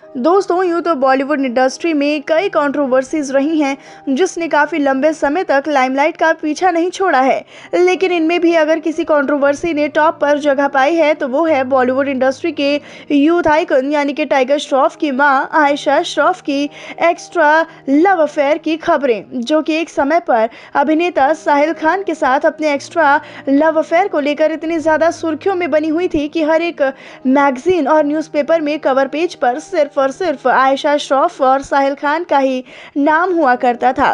दोस्तों, यूँ तो बॉलीवुड इंडस्ट्री में कई कंट्रोवर्सीज रही हैं जिसने काफ़ी लंबे समय तक लाइमलाइट का पीछा नहीं छोड़ा है। लेकिन इनमें भी अगर किसी कंट्रोवर्सी ने टॉप पर जगह पाई है तो वो है बॉलीवुड इंडस्ट्री के यूथ आइकन यानी कि टाइगर श्रॉफ की मां आयशा श्रॉफ की एक्स्ट्रा लव अफेयर की खबरें, जो कि एक समय पर अभिनेता साहिल खान के साथ अपने एक्स्ट्रा लव अफेयर को लेकर इतनी ज़्यादा सुर्खियों में बनी हुई थी कि हर एक मैगजीन और न्यूज़पेपर में कवर पेज पर सिर्फ आयशा श्रॉफ और साहिल खान का ही नाम हुआ करता था।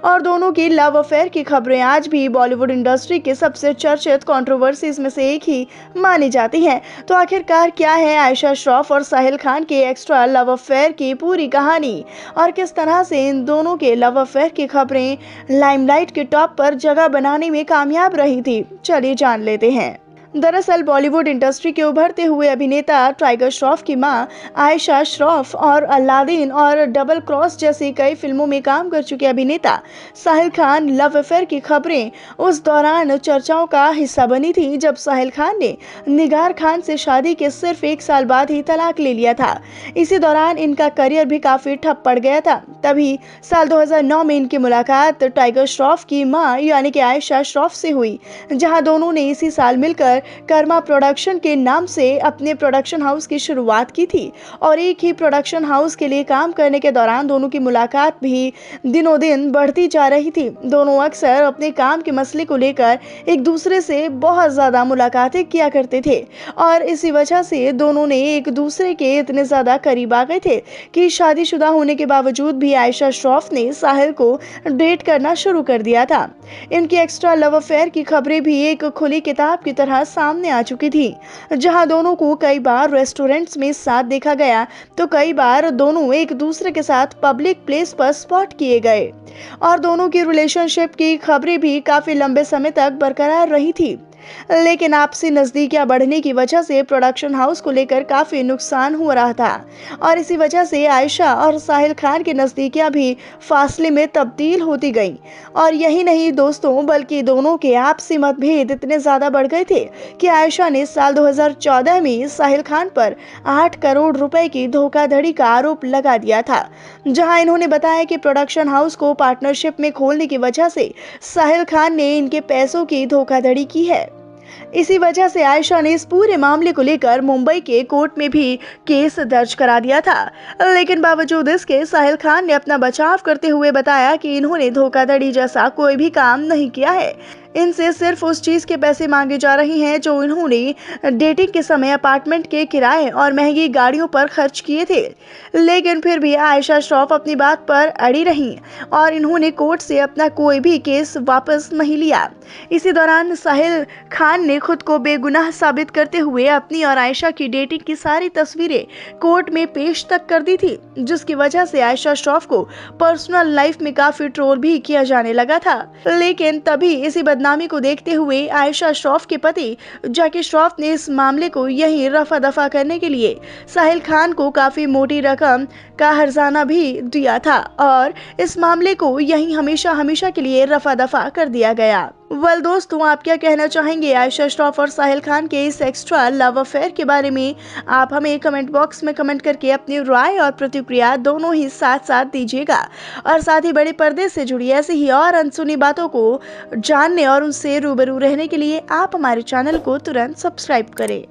और दोनों की लव अफेयर की खबरें आज भी बॉलीवुड इंडस्ट्री के सबसे चर्चित कंट्रोवर्सीज में से एक ही मानी जाती हैं। तो आखिरकार क्या है आयशा श्रॉफ और साहिल खान के एक्स्ट्रा लव अफेयर की पूरी कहानी, और किस तरह से इन दोनों के लव अफेयर की खबरें लाइमलाइट के टॉप पर जगह बनाने में कामयाब रही थी, चलिए जान लेते हैं। दरअसल बॉलीवुड इंडस्ट्री के उभरते हुए अभिनेता टाइगर श्रॉफ की मां आयशा श्रॉफ और अलादीन और डबल क्रॉस जैसी कई फिल्मों में काम कर चुके अभिनेता साहिल खान लव अफेयर की खबरें उस दौरान चर्चाओं का हिस्सा बनी थी जब साहिल खान ने निगार खान से शादी के सिर्फ 1 साल बाद ही तलाक ले लिया था। इसी दौरान इनका करियर भी काफी ठप पड़ गया था। तभी साल 2009 में इनकी मुलाकात टाइगर श्रॉफ की मां यानी कि आयशा श्रॉफ से हुई, जहां दोनों ने इसी साल मिलकर कर्मा प्रोडक्शन के नाम से अपने प्रोडक्शन हाउस की शुरुआत की थी। और एक ही प्रोडक्शन हाउस के लिए काम करने के दौरान दोनों की मुलाकात भी दिनों दिन बढ़ती जा रही थी। दोनों अक्सर अपने काम के मसले को लेकर एक दूसरे से बहुत ज्यादा मुलाकातें किया करते थे और इसी वजह से दोनों ने एक दूसरे के इतने ज्यादा करीब आ गए थे कि शादीशुदा होने के बावजूद भी आयशा श्रॉफ ने साहिल को डेट करना शुरू कर दिया था। इनकी एक्स्ट्रा लव अफेयर की खबरें भी एक खुली किताब की तरह सामने आ चुकी थी, जहां दोनों को कई बार रेस्टोरेंट्स में साथ देखा गया तो कई बार दोनों एक दूसरे के साथ पब्लिक प्लेस पर स्पॉट किए गए। और दोनों की रिलेशनशिप की खबरें भी काफी लंबे समय तक बरकरार रही थी। लेकिन आपसी नजदीकियां बढ़ने की वजह से प्रोडक्शन हाउस को लेकर काफी नुकसान हो रहा था और इसी वजह से आयशा और साहिल खान की नजदीकियां भी फासले में तब्दील होती गईं। और यही नहीं दोस्तों, बल्कि दोनों के आपसी मतभेद इतने ज्यादा बढ़ गए थे कि आयशा ने साल 2014 में साहिल खान पर 8 करोड़ रुपए की धोखाधड़ी का आरोप लगा दिया था, जहां इन्होंने बताया कि प्रोडक्शन हाउस को पार्टनरशिप में खोलने की वजह से साहिल खान ने इनके पैसों की धोखाधड़ी की है। इसी वजह से आयशा ने इस पूरे मामले को लेकर मुंबई के कोर्ट में भी केस दर्ज करा दिया था। लेकिन बावजूद इसके साहिल खान ने अपना बचाव करते हुए बताया कि इन्होंने धोखाधड़ी जैसा कोई भी काम नहीं किया है। इनसे सिर्फ उस चीज के पैसे मांगे जा रहे हैं जो इन्होंने डेटिंग के समय अपार्टमेंट के किराए और महंगी गाड़ियों पर खर्च किए थे। लेकिन फिर भी आयशा श्रॉफ अपनी बात पर अड़ी रहीं और इन्होंने कोर्ट से अपना कोई भी केस वापस नहीं लिया। इसी दौरान साहिल खान ने खुद को बेगुनाह साबित करते हुए अपनी और आयशा की डेटिंग की सारी तस्वीरें कोर्ट में पेश तक कर दी थी, जिसकी वजह से आयशा श्रॉफ को पर्सनल लाइफ में काफी ट्रोल भी किया जाने लगा था। लेकिन तभी इसी बदनामी को देखते हुए आयशा श्रॉफ के पति जैकी श्रॉफ ने इस मामले को यहीं रफा दफा करने के लिए साहिल खान को काफी मोटी रकम का हर्जाना भी दिया था और इस मामले को यहीं हमेशा के लिए रफा दफा कर दिया गया। वेल दोस्तों, आप क्या कहना चाहेंगे आयशा श्रॉफ और साहिल खान के इस एक्स्ट्रा लव अफेयर के बारे में? आप हमें कमेंट बॉक्स में कमेंट करके अपनी राय और प्रतिक्रिया दोनों ही साथ साथ दीजिएगा। और साथ ही बड़े पर्दे से जुड़ी ऐसी ही और अनसुनी बातों को जानने और उनसे रूबरू रहने के लिए आप हमारे चैनल को तुरंत सब्सक्राइब करें।